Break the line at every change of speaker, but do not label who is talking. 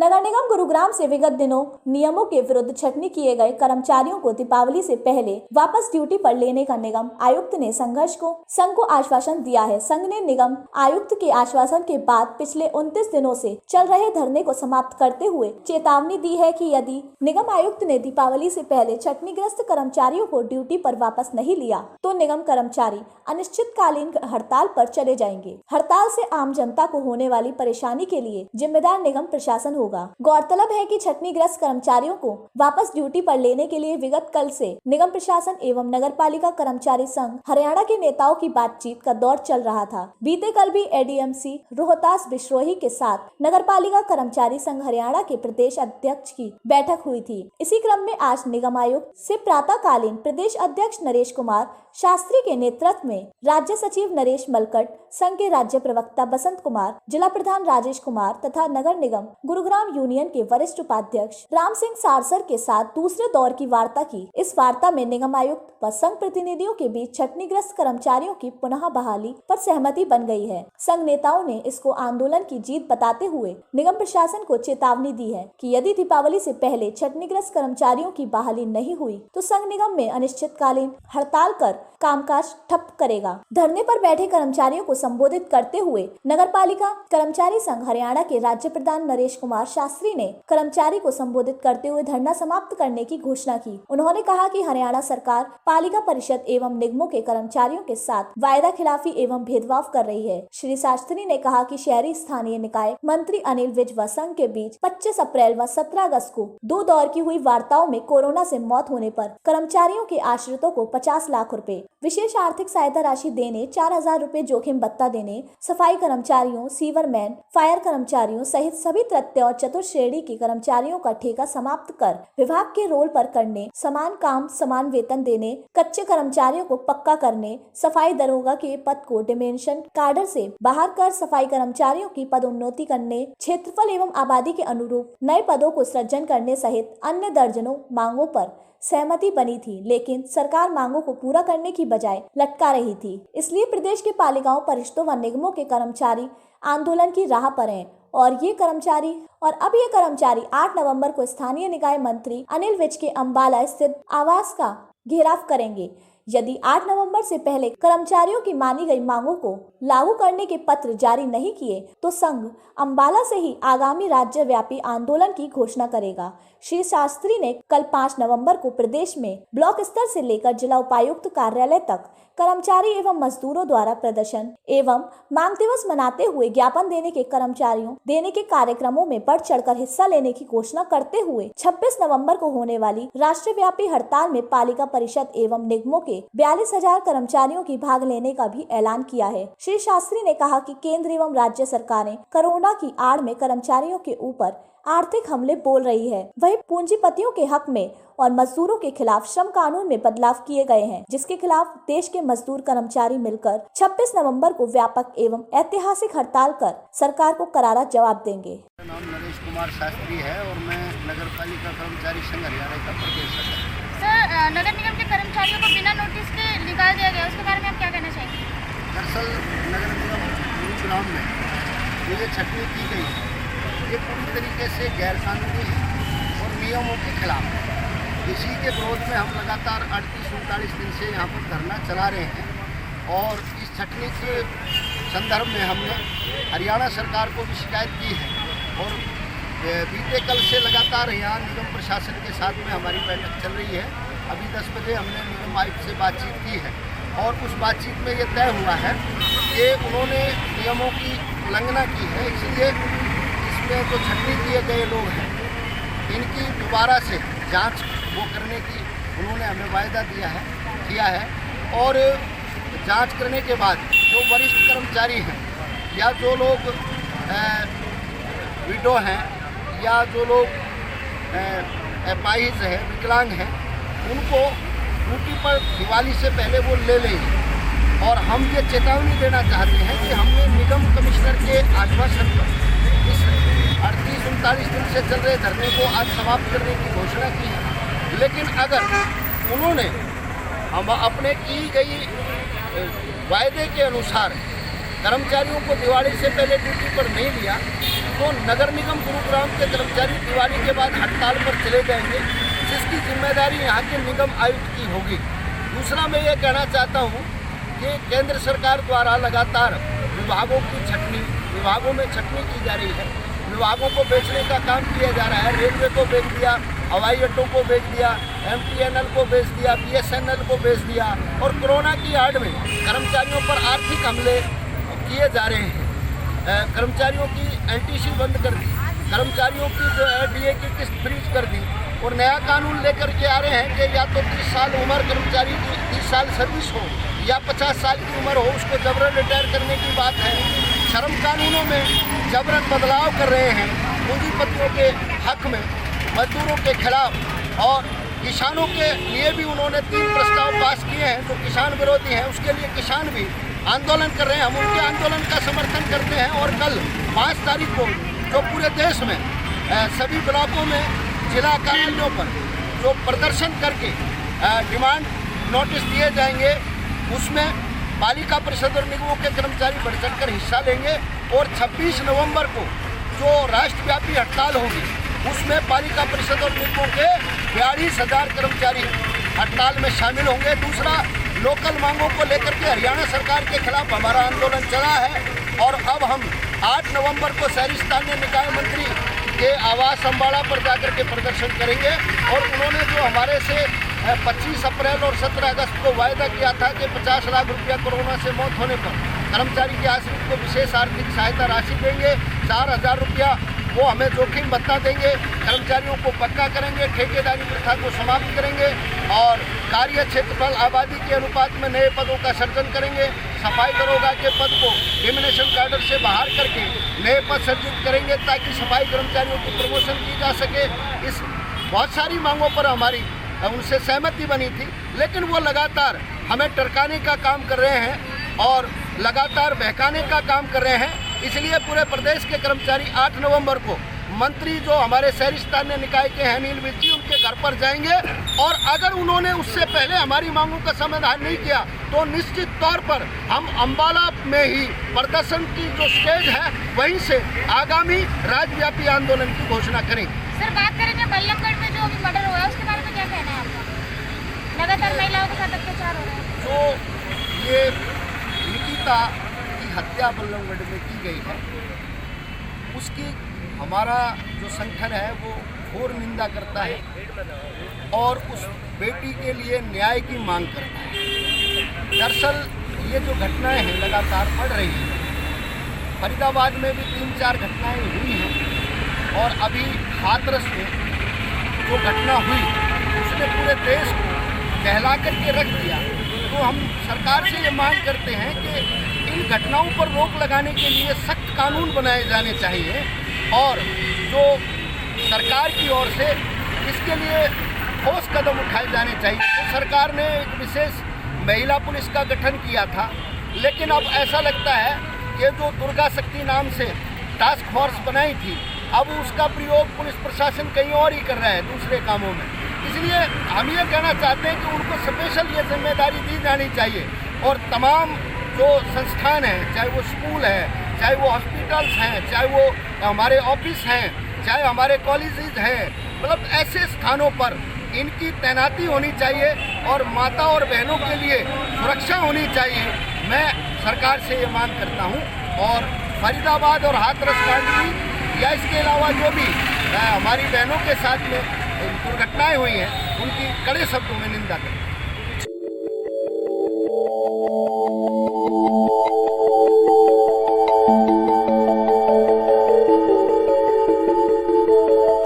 नगर निगम गुरुग्राम से विगत दिनों नियमों के विरुद्ध छटनी किए गए कर्मचारियों को दीपावली से पहले वापस ड्यूटी पर लेने का निगम आयुक्त ने संघ को आश्वासन दिया है। संघ ने निगम आयुक्त के आश्वासन के बाद पिछले 29 दिनों से चल रहे धरने को समाप्त करते हुए चेतावनी दी है कि यदि निगम आयुक्त ने दीपावली से पहले छटनीग्रस्त कर्मचारियों को ड्यूटी पर वापस नहीं लिया तो निगम कर्मचारी अनिश्चितकालीन हड़ताल पर चले जाएंगे। हड़ताल से आम जनता को होने वाली परेशानी के लिए जिम्मेदार निगम प्रशासन होगा। गौरतलब है कि छटनीग्रस्त कर्मचारियों को वापस ड्यूटी पर लेने के लिए विगत कल से निगम प्रशासन एवं नगरपालिका कर्मचारी संघ हरियाणा के नेताओं की बातचीत का दौर चल रहा था। बीते कल भी एडीएमसी रोहतास बिश्रोही के साथ नगरपालिका कर्मचारी संघ हरियाणा के प्रदेश अध्यक्ष की बैठक हुई थी। इसी क्रम में आज निगम आयुक्त से प्रातःकालीन प्रदेश अध्यक्ष नरेश कुमार शास्त्री के नेतृत्व में राज्य सचिव नरेश मलकट, संघ के राज्य प्रवक्ता बसंत कुमार, जिला प्रधान राजेश कुमार तथा नगर निगम गुरुग्राम यूनियन के वरिष्ठ उपाध्यक्ष राम सिंह सारसर के साथ दूसरे दौर की वार्ता की। इस वार्ता में निगम आयुक्त व संघ प्रतिनिधियों के बीच छटनीग्रस्त कर्मचारियों की पुनः बहाली पर सहमति बन गई है। संघ नेताओं ने इसको आंदोलन की जीत बताते हुए निगम प्रशासन को चेतावनी दी है कि यदि दीपावली से पहले छटनीग्रस्त कर्मचारियों की बहाली नहीं हुई तो संघ निगम में अनिश्चितकालीन हड़ताल कर कामकाज ठप करेगा। धरने पर बैठे कर्मचारियों को संबोधित करते हुए नगरपालिका कर्मचारी संघ हरियाणा के राज्य प्रधान नरेश कुमार शास्त्री ने कर्मचारी को संबोधित करते हुए धरना समाप्त करने की घोषणा की। उन्होंने कहा कि हरियाणा सरकार पालिका परिषद एवं निगमों के कर्मचारियों के साथ वायदा खिलाफी एवं भेदभाव कर रही है। श्री शास्त्री ने कहा कि शहरी स्थानीय निकाय मंत्री अनिल विज व संघ के बीच 25 अप्रैल व 17 अगस्त को 2 दौर की हुई वार्ताओं में कोरोना से मौत होने पर कर्मचारियों के आश्रितों को 50 लाख रुपए विशेष आर्थिक सहायता राशि देने, 4000 रुपए जोखिम भत्ता देने, सफाई कर्मचारियों, सीवरमैन, फायर कर्मचारियों सहित सभी तृतीय और चतुर्थ श्रेणी के कर्मचारियों का ठेका समाप्त कर विभाग के रोल पर करने, समान काम समान वेतन देने, कच्चे कर्मचारियों को पक्का करने, सफाई दरोगा के पद को डिमेंशन कार्डर से बाहर कर सफाई कर्मचारियों की पदोन्नति करने, क्षेत्रफल एवं आबादी के अनुरूप नए पदों को सृजन करने सहित अन्य दर्जनों मांगों पर सहमति बनी थी, लेकिन सरकार मांगों को पूरा करने की बजाय लटका रही थी। इसलिए प्रदेश के पालिकाओं, परिषदों व निगमों के कर्मचारी आंदोलन की राह पर हैं और ये कर्मचारी 8 नवंबर को स्थानीय निकाय मंत्री अनिल विज के अंबाला स्थित आवास का घेराव करेंगे। यदि 8 नवंबर से पहले कर्मचारियों की मानी गई मांगों को लागू करने के पत्र जारी नहीं किए तो संघ अंबाला से ही आगामी राज्यव्यापी आंदोलन की घोषणा करेगा। श्री शास्त्री ने कल 5 नवंबर को प्रदेश में ब्लॉक स्तर से लेकर जिला उपायुक्त कार्यालय तक कर्मचारी एवं मजदूरों द्वारा प्रदर्शन एवं मांग दिवस मनाते हुए ज्ञापन देने के कार्यक्रमों में बढ़ चढ़कर हिस्सा लेने की घोषणा करते हुए 26 नवंबर को होने वाली राष्ट्रव्यापी हड़ताल में पालिका परिषद एवं निगमों के 42,000 कर्मचारियों की भाग लेने का भी ऐलान किया है। श्री शास्त्री ने कहा कि केंद्र एवं राज्य सरकारें कोरोना की आड़ में कर्मचारियों के ऊपर आर्थिक हमले बोल रही है। वही पूंजीपतियों के हक में और मजदूरों के खिलाफ श्रम कानून में बदलाव किए गए हैं, जिसके खिलाफ देश के मजदूर कर्मचारी मिलकर 26 नवंबर को व्यापक एवं ऐतिहासिक हड़ताल कर सरकार को करारा जवाब देंगे।
मेरा नाम नरेश कुमार शास्त्री है और मैं नगरपालिका कर्मचारी संघ हरियाणा का प्रदेश अध्यक्ष।
सर, नगर निगम के कर्मचारियों को बिना नोटिस के निकाल दिया गया, उसके बारे में आप क्या कहना चाहेंगे?
दरअसल नगर निगम गुरुग्राम में ये छटनी की गई है, ये पूरी तरीके से गैर कानूनी है और नियमों के खिलाफ है। इसी के विरोध में हम लगातार 38-39 दिन से यहाँ पर धरना चला रहे हैं और इस छटनी के संदर्भ में हमने हरियाणा सरकार को भी शिकायत की है और बीते कल से लगातार यहाँ निगम प्रशासन के साथ में हमारी बैठक चल रही है। अभी 10 बजे हमने निगम आयुक्त से बातचीत की है और उस बातचीत में ये तय हुआ है कि उन्होंने नियमों की उल्लंघना की है, इसलिए इसमें जो छटनी किए गए लोग हैं इनकी दोबारा से जांच वो करने की उन्होंने हमें वायदा किया है और जांच करने के बाद जो वरिष्ठ कर्मचारी हैं या जो लोग विडो हैं या जो लोग अपाहिज हैं, विकलांग हैं, उनको ड्यूटी पर दिवाली से पहले वो ले लेंगे। और हम ये चेतावनी देना चाहते हैं कि हमने निगम कमिश्नर के आश्वासन पर इस 38-39 दिन से चल रहे धरने को आज समाप्त करने की घोषणा की है, लेकिन अगर उन्होंने हम अपने की गई वायदे के अनुसार कर्मचारियों को दिवाली से पहले ड्यूटी पर नहीं लिया तो नगर निगम गुरुग्राम के कर्मचारी दिवाली के बाद हड़ताल पर चले जाएंगे, जिसकी जिम्मेदारी यहाँ के निगम आयुक्त की होगी। दूसरा मैं ये कहना चाहता हूँ कि केंद्र सरकार द्वारा लगातार विभागों में छटनी की जा रही है। विभागों को बेचने का काम किया जा रहा है। रेलवे को बेच दिया, हवाई अड्डों को बेच दिया, MTNL को बेच दिया, BSNL को बेच दिया, और कोरोना की आड़ में कर्मचारियों पर आर्थिक हमले किए जा रहे हैं। कर्मचारियों की LTC बंद कर दी, कर्मचारियों की जो है DA की किस्त फ्रीज कर दी, और नया कानून लेकर के आ रहे हैं कि या तो 30 साल उम्र कर्मचारी की 30 साल सर्विस हो या 50 साल की उम्र हो, उसको जबरन रिटायर करने की बात है। श्रम कानूनों में जबरन बदलाव कर रहे हैं पूंजीपतियों के हक में, मजदूरों के खिलाफ, और किसानों के लिए भी उन्होंने 3 प्रस्ताव पास किए हैं जो किसान विरोधी हैं। उसके लिए किसान भी आंदोलन कर रहे हैं। हम उनके आंदोलन का समर्थन करते हैं। और कल 5 तारीख को जो पूरे देश में सभी ब्लॉकों में जिला कार्यालयों पर जो प्रदर्शन करके डिमांड नोटिस दिए जाएंगे, उसमें पालिका परिषद और निगमों के कर्मचारी बढ़ चढ़कर हिस्सा लेंगे। और 26 नवंबर को जो राष्ट्रव्यापी हड़ताल होगी, उसमें पालिका परिषद और निगमों के 42,000 कर्मचारी हड़ताल में शामिल होंगे। दूसरा, लोकल मांगों को लेकर के हरियाणा सरकार के खिलाफ हमारा आंदोलन चला है, और अब हम 8 नवंबर को शहरी स्थानीय निकाय मंत्री के आवास अम्बाड़ा पर जाकर के प्रदर्शन करेंगे। और उन्होंने जो हमारे से 25 अप्रैल और 17 अगस्त को वायदा किया था कि 50 लाख रुपया कोरोना से मौत होने पर कर्मचारी के आश्रित को विशेष आर्थिक सहायता राशि देंगे, 4,000 रुपया वो हमें जोखिम भत्ता देंगे, कर्मचारियों को पक्का करेंगे, ठेकेदारी प्रथा को समाप्त करेंगे, और कार्य क्षेत्रफल आबादी के अनुपात में नए पदों का सृजन करेंगे। सफाई दरोगा के पद को डिमिनेशन कैडर से बाहर करके नए पद सृजित करेंगे, ताकि सफाई कर्मचारियों की प्रमोशन की जा सके। इस बहुत सारी मांगों पर हमारी उनसे सहमति बनी थी, लेकिन वो लगातार हमें टरकाने का काम कर रहे हैं और लगातार बहकाने का काम कर रहे हैं। इसलिए पूरे प्रदेश के कर्मचारी 8 नवंबर को मंत्री जो हमारे शहरी स्थानीय निकाय के हैं नील विज जी, उनके घर पर जाएंगे, और अगर उन्होंने उससे पहले हमारी मांगों का समाधान नहीं किया तो निश्चित तौर पर हम अम्बाला में ही प्रदर्शन की जो स्टेज है वहीं से आगामी राज्यव्यापी आंदोलन की घोषणा करेंगे।
सर, बात करेंगे बल्लभगढ़ में जो अभी मर्डर हुआ है, उसके बारे में क्या कहना है आपका? लगातार महिलाओं के साथ अत्याचार हो रहा है।
जो ये निकिता की हत्या बल्लभगढ़ में की गई है, उसकी हमारा जो संगठन है वो घोर निंदा करता है और उस बेटी के लिए न्याय की मांग करता है। दरअसल ये जो घटनाएं हैं लगातार बढ़ रही हैं। फरीदाबाद में भी 3-4 घटनाएं हुई हैं, और अभी हाथरस में जो घटना हुई उसने पूरे देश को दहला करके रख दिया। तो हम सरकार से ये मांग करते हैं कि इन घटनाओं पर रोक लगाने के लिए सख्त कानून बनाए जाने चाहिए, और जो सरकार की ओर से इसके लिए ठोस कदम उठाए जाने चाहिए। तो सरकार ने एक विशेष महिला पुलिस का गठन किया था, लेकिन अब ऐसा लगता है कि जो दुर्गा शक्ति नाम से टास्क फोर्स बनाई थी, अब उसका प्रयोग पुलिस प्रशासन कहीं और ही कर रहा है दूसरे कामों में। इसलिए हम ये कहना चाहते हैं कि उनको स्पेशल ये जिम्मेदारी दी जानी चाहिए, और तमाम जो संस्थान हैं, चाहे वो स्कूल है, चाहे वो हॉस्पिटल्स हैं, चाहे वो हमारे ऑफिस हैं, चाहे हमारे कॉलेजेस हैं, मतलब ऐसे स्थानों पर इनकी तैनाती होनी चाहिए और माता और बहनों के लिए सुरक्षा होनी चाहिए। मैं सरकार से ये मांग करता हूँ, और फरीदाबाद और हाथरस कांड की या इसके अलावा जो भी हमारी बहनों के साथ में दुर्घटनाएं हुई हैं, उनकी कड़े शब्दों में निंदा करता हूँ।